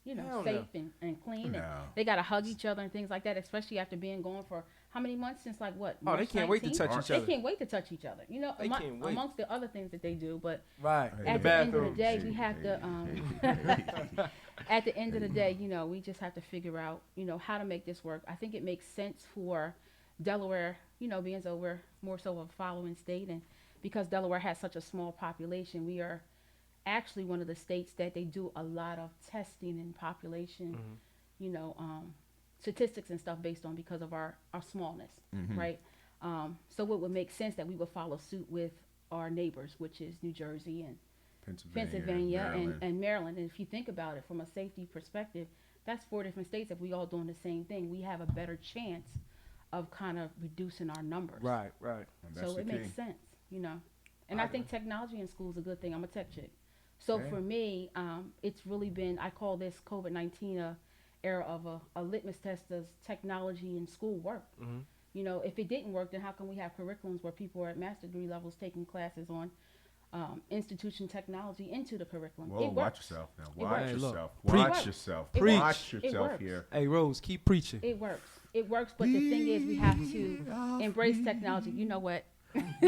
Hell safe and clean. No. And they got to hug each other and things like that, especially after being gone for how many months? Since like what? Oh, they March can't wait to 19th? touch each They other. can't wait to touch each other. You know, They can't wait. amongst the other things that they do. But Right. at the the end of the bathroom. day, we have to. At the end of the day, we just have to figure out, how to make this work. I think it makes sense for Delaware, being so we're more so of a following state, and because Delaware has such a small population, we are actually one of the states that they do a lot of testing and population, statistics and stuff based on because of our smallness, right? So it would make sense that we would follow suit with our neighbors, which is New Jersey and Pennsylvania and Maryland. And if you think about it from a safety perspective, that's 4 different states. If we all doing the same thing, we have a better chance of kind of reducing our numbers. Right. So it makes sense, And I think technology in school is a good thing. I'm a tech chick. So for me, it's really been, I call this COVID-19 a era of a litmus test. Does technology in school work? If it didn't work, then how can we have curriculums where people are at master's degree levels taking classes on institution technology into the curriculum? Whoa, It watch works. yourself now. It Watch works. yourself. Preach. Watch yourself. Preach. Watch It yourself works. here. Hey, Rose, keep preaching. It works. It works, but the thing is we have to embrace technology. You know what?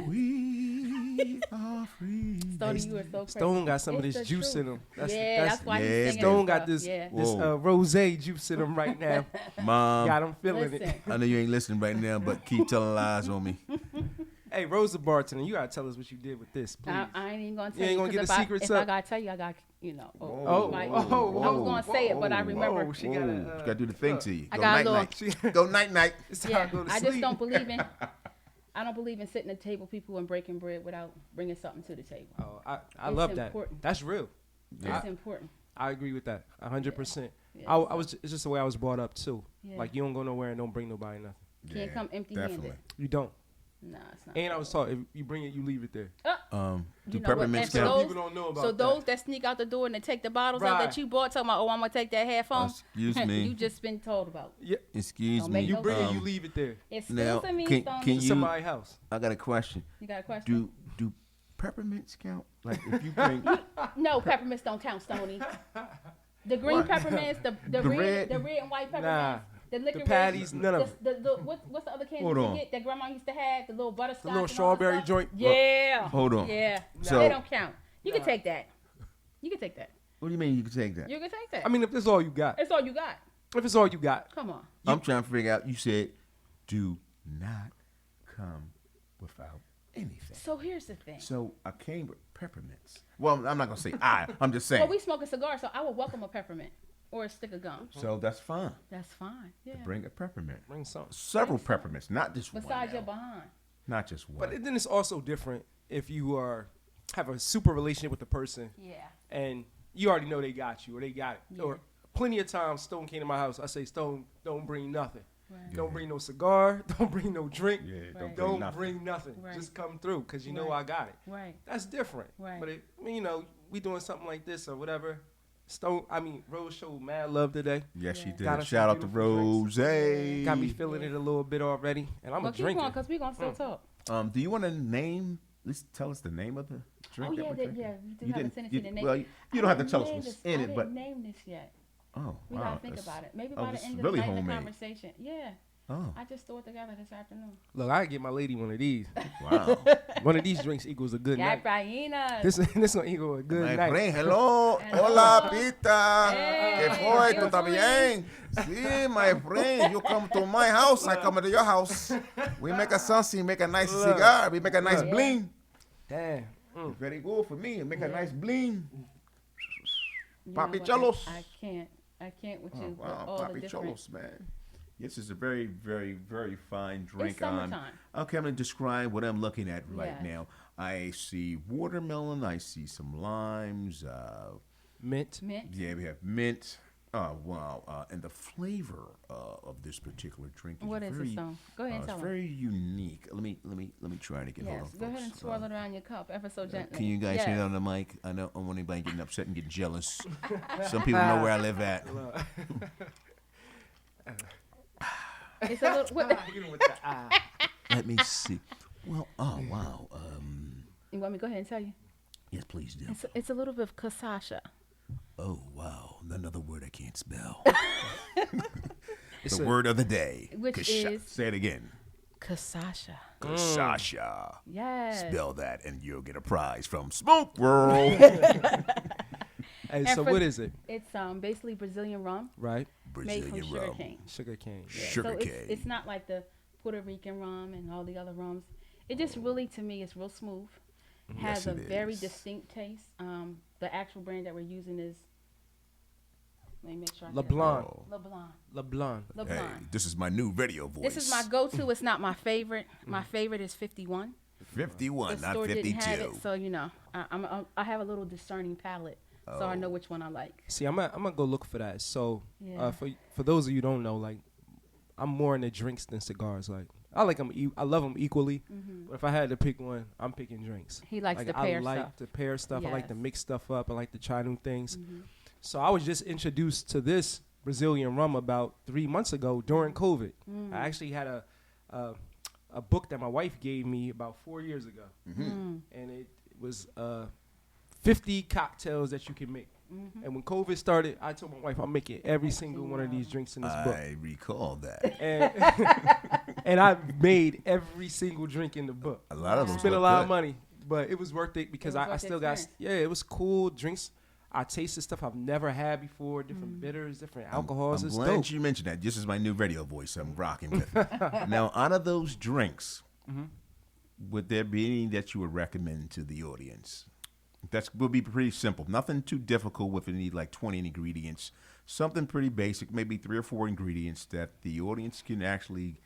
We are free. Stone, you are so crazy. Stone got some of It's this the juice in truth. him. That's why he's singing Stone and got stuff. this Yeah. Whoa. rosé juice in him right now. Mom, Got him feeling Listen, it. I know you ain't listening right now, but keep telling lies on me. Hey, Rose the bartender, you gotta tell us what you did with this, please. I ain't even gonna tell You ain't you. gonna 'cause get if the secrets if up? I gotta tell you, I got Whoa, like, whoa, I was gonna say it, but I whoa, remember. whoa. She Whoa, gotta, gotta do the thing to you. I Go got a night little- night. Go night night. It's time Yeah, to go to I sleep. just don't believe in. I don't believe in sitting at the table with people and breaking bread without bringing something to the table. Oh, I It's love that. important. That's real. It's important. I agree with that 100%. Yeah, I was it's just the way I was brought up too. Yeah. Like you don't go nowhere and don't bring nobody nothing. Can't come empty-handed. Definitely. You don't. Nah, it's not. And I was taught if you bring it, you leave it there. Do You know what, peppermints and for count? those- People don't know about So that. those that sneak out the door and they take the bottles out Right. that you bought, talking about, oh, I'm gonna take that half home. Excuse me. You just been told about. Yeah, Excuse Don't me. make you no bring it, sense. you leave it there. Excuse Now, me, can Stoney. you- To somebody's house. I got a question. You got a question? Do peppermints count? Like if you bring No, peppermints don't count, Stoney. The green What? peppermints, the red? red and white Nah. peppermints, the licorice, patties, none of what's the other candy Hold you on. get that grandma used to have? The little butterscotch. The little and all that strawberry stuff? joint. Yeah. Hold on. Yeah. So- They don't count. You Nah. can take that. You can take that. What do you mean you can take that? You can take that. I mean, if that's all you got. it's all you got. If it's all you got. Come on. I'm trying to figure out. You said, do not come without anything. So here's the thing. So I came with peppermints. Well, I'm not gonna say I. I'm just saying. Well, we smoke a cigar, so I would welcome a peppermint or a stick of gum. So that's fine. That's fine. Yeah. Bring a peppermint. Bring something. Several peppermints, not just one. Besides your now. behind. Not just one. But then it's also different if you have a super relationship with the person Yeah. and you already know they got you or they got it. Yeah. Or plenty of times Stone came to my house. I say, Stone, don't bring nothing. Right. Don't bring no cigar. Don't bring no drink. Yeah, Right. don't Don't bring bring nothing. nothing. Right. Just come through because you know Right. I got it. Right. That's different. Right. But we doing something like this or whatever. Rose showed mad love today. Yes, she Yeah. did. Got us Shout some out to beautiful Rose. drinks. Got me feeling it a little bit already, and I'm Well, a keep drinker. going, because we're going to still talk. Do you want to name? Let's tell us the name of the drink. Oh, that yeah, we're drinking? yeah. You haven't finished you, the name. well, you don't have to tell us what's in I it, but didn't name this yet. oh, We wow, got to think that's- about it. Maybe oh, by this the is end really of the night in the homemade. conversation. Yeah. Oh, I just threw it together this afternoon. Look, I get my lady one of these. wow. One of these drinks equals a good night. Gaprainas. This one equals a good My night. friend, hello. Hello. Hola, Pita. Hey, ¿Qué fue? how ¿Tú you estás bien? Sí, my friend. You come to my house, I come to your house. We make a sunset, make a nice Look. cigar. We make a nice Yeah. bling. Damn. Very good for me. Make a Yeah. nice bling. You know Papi what? Cholos. I can't with Oh, you. wow, All the Papi different. Cholos, man. This is a very, very, very fine drink. It's summertime. Okay, I'm going to describe what I'm looking at right Yes. now. I see watermelon. I see some limes. Mint. Mint. Yeah, we have mint. Wow. And the flavor of this particular drink is What is very, it, Stone? Go ahead and it's tell them. very unique. Let me try to get hold Yes, on. go ahead and folks. swirl it around your cup ever so gently. Can you guys yes. hear that on the mic? I don't want anybody getting upset and getting jealous. Some people know where I live at. It's a little. What, Let me see. Well, oh wow. you want me to go ahead and tell you? Yes, please do. It's a little bit of kasasha. Oh wow, another word I can't spell. It's The a- word of the day. Which is- Say it again. Kasasha. Sasha. Yes. Spell that, and you'll get a prize from Smoke World. Hey, And so for- what is it? It's basically Brazilian rum Right? made from Brazilian rum. sugarcane. Sugar cane. Yeah, Sugar so cane. it's not like the Puerto Rican rum and all the other rums. It just really, to me, it's real smooth. Has Yes, a it very is. distinct taste. The actual brand that we're using is. Let me make sure. I get it LeBlanc. right. LeBlanc. LeBlanc. Hey, LeBlanc. this is my new radio voice. This is my go-to. It's not my favorite. My favorite is 51. 51, The not store 52. didn't have it, so you know, I have a little discerning palate, so I know which one I like. See, I'm gonna go look for that. So, Yeah. for those of you who don't know, like, I'm more into drinks than cigars. Like, I like them. I love them equally. But if I had to pick one, I'm picking drinks. He likes Like, to pair I like stuff. to pair stuff. I like to Yes. mix stuff up. I like to try new things. So I was just introduced to this Brazilian rum about 3 months ago during COVID. I actually had a book that my wife gave me about 4 years ago, and it was 50 cocktails that you can make. And when COVID started, I told my wife I'm making every single one of these drinks in this book, I recall that. and I made every single drink in the book. A lot of those Spent a look lot good. of money, but it was worth it because It was I worth the still got experience. it was cool drinks. I tasted stuff I've never had before, different bitters, different alcohols. I'm It's glad dope. you mentioned that. This is my new radio voice I'm rocking with. Now, out of those drinks, would there be any that you would recommend to the audience? That will be pretty simple. Nothing too difficult with any like 20 ingredients. Something pretty basic, maybe 3 or 4 ingredients that the audience can actually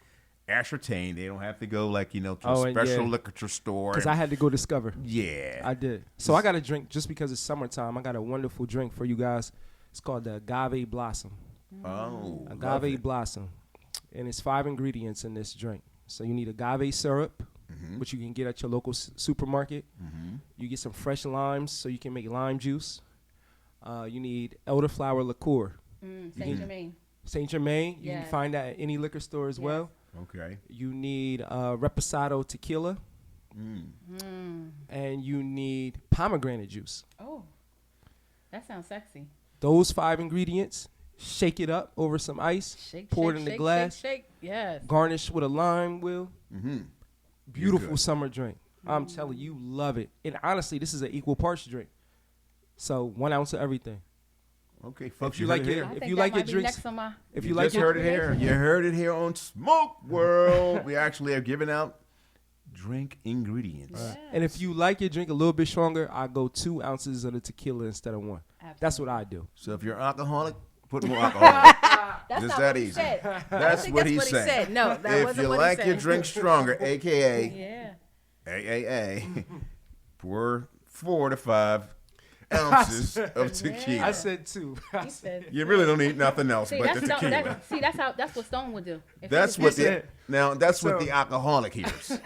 ascertain. They don't have to go like, to Oh, a and special yeah. liquor store. Because I had to go discover. Yeah. I did. So I got a drink just because it's summertime. I got a wonderful drink for you guys. It's called the Agave Blossom. Oh, love Agave it. Blossom. And it's 5 ingredients in this drink. So you need agave syrup, which you can get at your local supermarket. You get some fresh limes so you can make lime juice. You need elderflower liqueur. Saint Germain. Saint Germain. You Yes. can find that at any liquor store as Yes. well. Okay. You need Reposado tequila. And you need pomegranate juice. Oh, that sounds sexy. Those 5 ingredients, shake it up over some ice, Shake, pour shake, it in the shake, glass, Shake, shake. Yes. garnish with a lime wheel. Beautiful good. summer drink. I'm telling you, love it. And honestly, this is an equal parts drink. So 1 ounce of everything. Okay, folks, If you heard like it it, here. I if think you that like might your be drinks, next on my. if You you like just your heard it here. You heard it here on Smoke World. We actually are giving out drink ingredients. Yeah. and if you like your drink a little bit stronger, I go 2 ounces of the tequila instead of 1. That's what I do. So if you're an alcoholic, put more alcohol. That's Just not that what he easy. said. That's think what that's he's what he saying. said. No, that if wasn't you what he like your said. drink stronger, aka Yeah. AAA, pour 4 to 5 ounces of tequila. I said 2. He said. You really don't need nothing else See, but that's the Stone, tequila. that's what Stone would do. If he That's was what listening. that's what So- the alcoholic hears.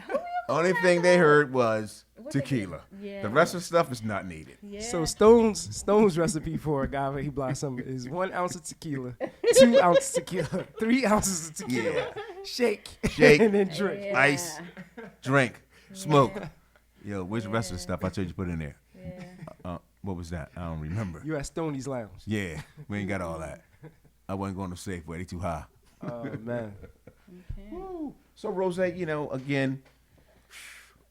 Only thing they heard was What they tequila. hear. Yeah. The rest of the stuff is not needed. Yeah. So Stone's recipe for agave blossom is 1 ounce of tequila, 2 ounces tequila, 3 ounces of tequila. Yeah. Shake, Shake. and then drink. Yeah. Ice, drink, smoke. Yo, where's the rest of the stuff I told you to put in there? Yeah. What was that? I don't remember. You at Stoney's Lounge. Yeah, we ain't got all that. I wasn't going to Safeway. They too high. Oh man. So Rose, again,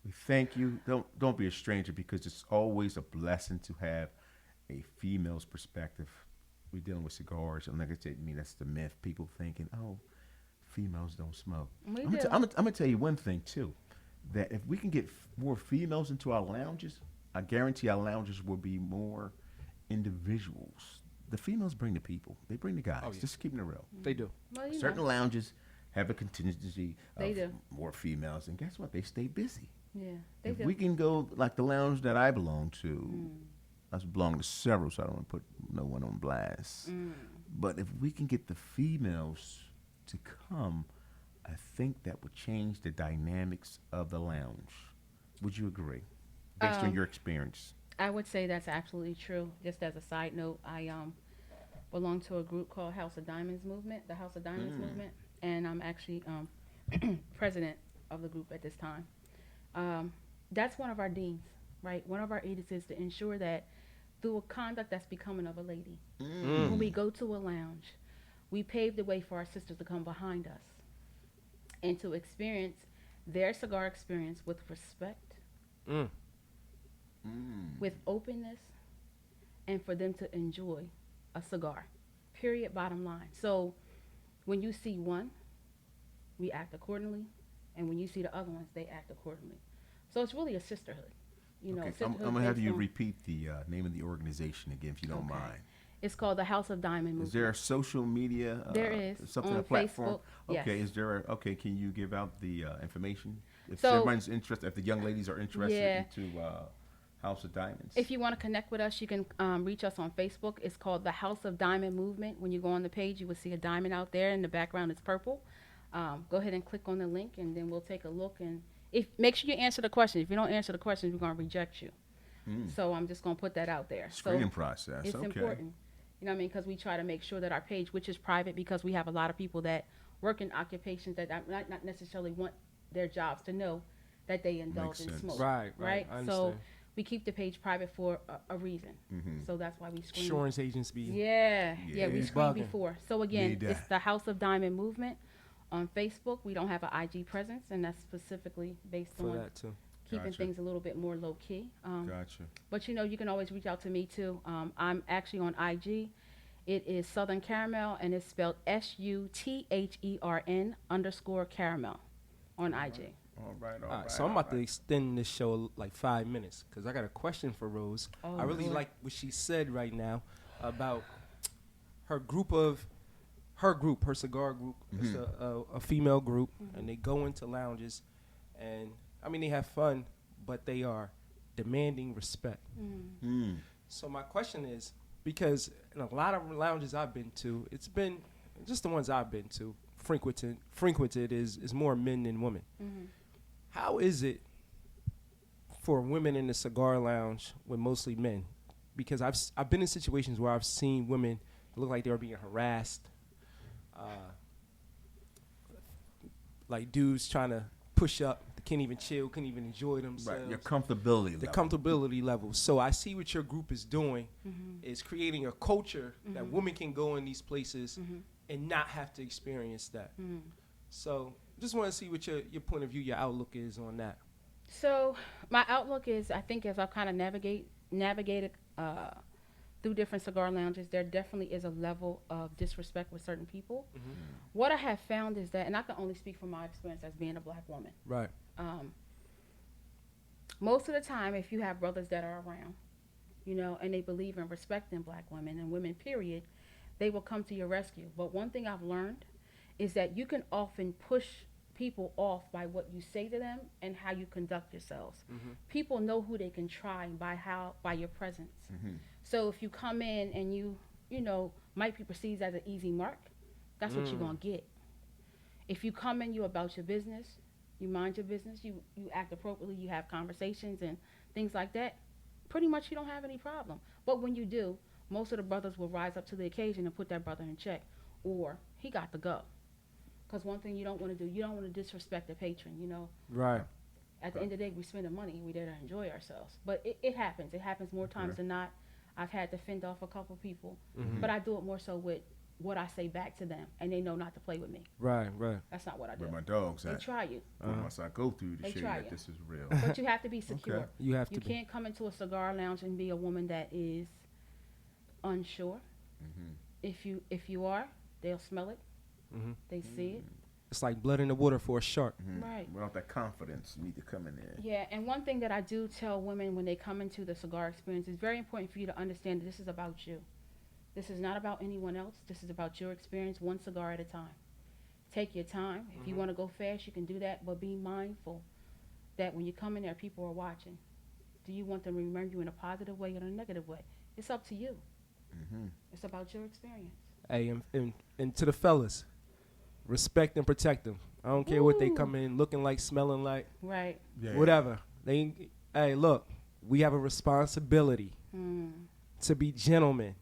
we thank you. Don't be a stranger because it's always a blessing to have a female's perspective. We're dealing with cigars, and like I said, that's the myth. People thinking, oh, females don't smoke. We I'm do. gonna tell you one thing too, that if we can get more females into our lounges, I guarantee our lounges will be more individuals. The females bring the people. They bring the guys. Oh, yeah. Just keeping it real. They do. Well, you Certain know. lounges have a contingency They of do. more females, and guess what? They stay busy. Yeah. They If do. we can go like the lounge that I belong to, I belong to several, so I don't want to put no one on blast. But if we can get the females to come, I think that would change the dynamics of the lounge. Would you agree, based on your experience? I would say that's absolutely true. Just as a side note, I belong to a group called House of Diamonds Movement, the House of Diamonds Movement, and I'm actually president of the group at this time. That's one of our deans, right? One of our aides is to ensure that through a conduct that's becoming of a lady, when we go to a lounge, we pave the way for our sisters to come behind us and to experience their cigar experience with respect, with openness, and for them to enjoy a cigar. Period, bottom line. So when you see one, we act accordingly, and when you see the other ones, they act accordingly. So it's really a sisterhood. You know, Okay, sisterhood I'm gonna have based you on- repeat the name of the organization again, if you don't Okay. mind. It's called the House of Diamond Movement. Is there a social media? There is, something on a platform. Facebook, yes. Okay, is there? Okay, can you give out the information? If So- everyone's interested, if the young ladies are interested Yeah. into House of Diamonds. If you want to connect with us, you can reach us on Facebook. It's called the House of Diamond Movement. When you go on the page, you will see a diamond out there, and the background is purple. Go ahead and click on the link, and then we'll take a look. And if make sure you answer the question. If you don't answer the questions, we're going to reject you. So I'm just going to put that out there. Screening So process. it's Okay. important. You know what I mean? Because we try to make sure that our page, which is private, because we have a lot of people that work in occupations that not necessarily want their jobs to know that they indulge Makes in sense. smoke. Right. So I understand. we keep the page private for a reason. So that's why we screen. Insurance agents be. Yeah, we Yeah. screen Bugging. before. So again, Need it's that. the House of Diamond Movement on Facebook. We don't have an IG presence, and that's specifically based For on that too. keeping Gotcha. things a little bit more low key. Gotcha. But you know, you can always reach out to me too. I'm actually on IG. It is Southern Caramel, and it's spelled SUTHERN_caramel on IG. All right. All right, so I'm about to extend this show like 5 minutes because I got a question for Rose. Oh, I really Lord. like what she said right now about her cigar group. It's a female group, and they go into lounges, and I mean they have fun, but they are demanding respect. So my question is, because in a lot of lounges I've been to, it's been just the ones I've been to, frequented is more men than women. How is it for women in the cigar lounge with mostly men? Because I've been in situations where I've seen women look like they were being harassed, like dudes trying to push up, they can't even chill, can't even enjoy themselves. Right. Your comfortability. The level. comfortability level. So I see what your group is doing is creating a culture that women can go in these places and not have to experience that. So just want to see what your point of view, your outlook is on that. So my outlook is, I think as I've kind of navigated through different cigar lounges, there definitely is a level of disrespect with certain people. What I have found is that, and I can only speak from my experience as being a black woman, Right. most of the time, if you have brothers that are around, you know, and they believe in respecting black women and women, period, they will come to your rescue. But one thing I've learned is that you can often push people off by what you say to them and how you conduct yourselves. People know who they can try by your presence. So if you come in and you know, might be perceived as an easy mark, that's what you're gonna get. If you come in, you about your business, you mind your business, you act appropriately, you have conversations and things like that, pretty much you don't have any problem. But when you do, most of the brothers will rise up to the occasion and put that brother in check, or he got to go. Because one thing you don't want to do, you don't want to disrespect a patron, you know. Right. At the end of the day, we're spending money, we're there to enjoy ourselves. But it happens. It happens more times than not. I've had to fend off a couple people, but I do it more so with what I say back to them, and they know not to play with me. Right. That's not what I do. Where my dogs They at? try you, What must I go through to They show you try that you. this is real? but you have to be secure. You have You to be. can't come into a cigar lounge and be a woman that is unsure. If you are, they'll smell it. They see it. It's like blood in the water for a shark. Right. Without that confidence, you need to come in there. Yeah, and one thing that I do tell women when they come into the cigar experience is very important for you to understand that this is about you. This is not about anyone else. This is about your experience, one cigar at a time. Take your time. If you want to go fast, you can do that, but be mindful that when you come in there, people are watching. Do you want them to remember you in a positive way or in a negative way? It's up to you. It's about your experience. Hey, and to the fellas, respect and protect them. I don't care what they Ooh. come in looking like, smelling like, Right. Yeah. whatever. Hey, look, we have a responsibility to be gentlemen,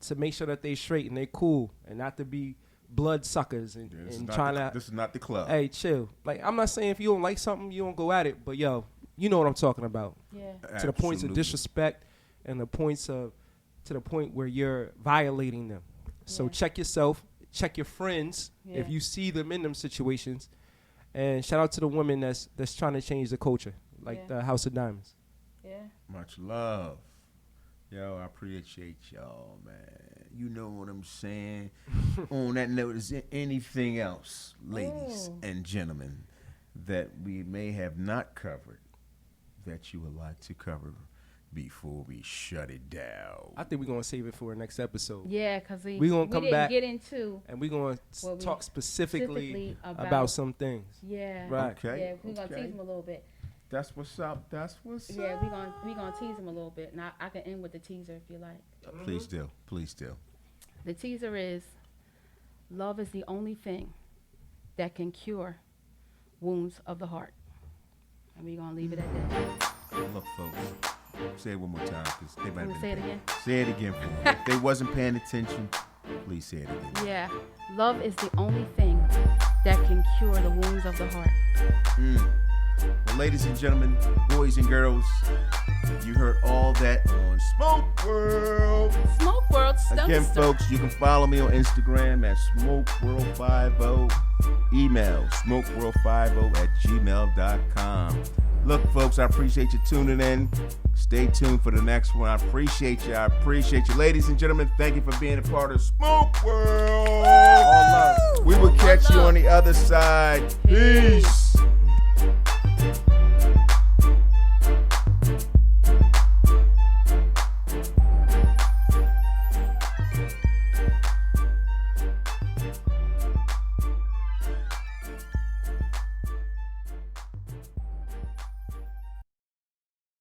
to make sure that they straight and they cool, and not to be blood suckers and, Yeah, and trying to. This is not the club. Hey, chill. Like, I'm not saying if you don't like something, you don't go at it, but yo, you know what I'm talking about. Yeah. To the points of Absolutely. disrespect and to the point where you're violating them. So Yeah. check yourself, check your friends if Yeah. you see them in them situations, and shout out to the women that's trying to change the culture, like Yeah. the House of Diamonds. Yeah. Much love. Yo, I appreciate y'all, man. You know what I'm saying? On that note, is there anything else, ladies Ooh. and gentlemen, that we may have not covered that you would like to cover before we shut it down? I think we're gonna save it for our next episode, Yeah, because we We gonna come didn't back. get into and we're gonna What we talk specifically specifically about some things. yeah. Right. Okay. Yeah, we're gonna okay. tease them a little bit. That's what's up. That's what's Yeah, up. we gonna tease them a little bit. Now I can end with the teaser if you like. Please do. Please do. The teaser is love is the only thing that can cure wounds of the heart. And we're gonna leave it at that. Look, folks. Say it one more time, because they might Can we have say been it again? Say it again for me. If they wasn't paying attention, please say it again. Yeah. Love is the only thing that can cure the wounds of the heart. Well, ladies and gentlemen, boys and girls, you heard all that on Smoke World. Smoke World Again, Stunster. folks, you can follow me on Instagram at SmokeWorld50. Email SmokeWorld50@gmail.com. Look, folks, I appreciate you tuning in. Stay tuned for the next one. I appreciate you. I appreciate you. Ladies and gentlemen, thank you for being a part of Smoke World. All love. We will catch you love. on the other side. Peace. Peace.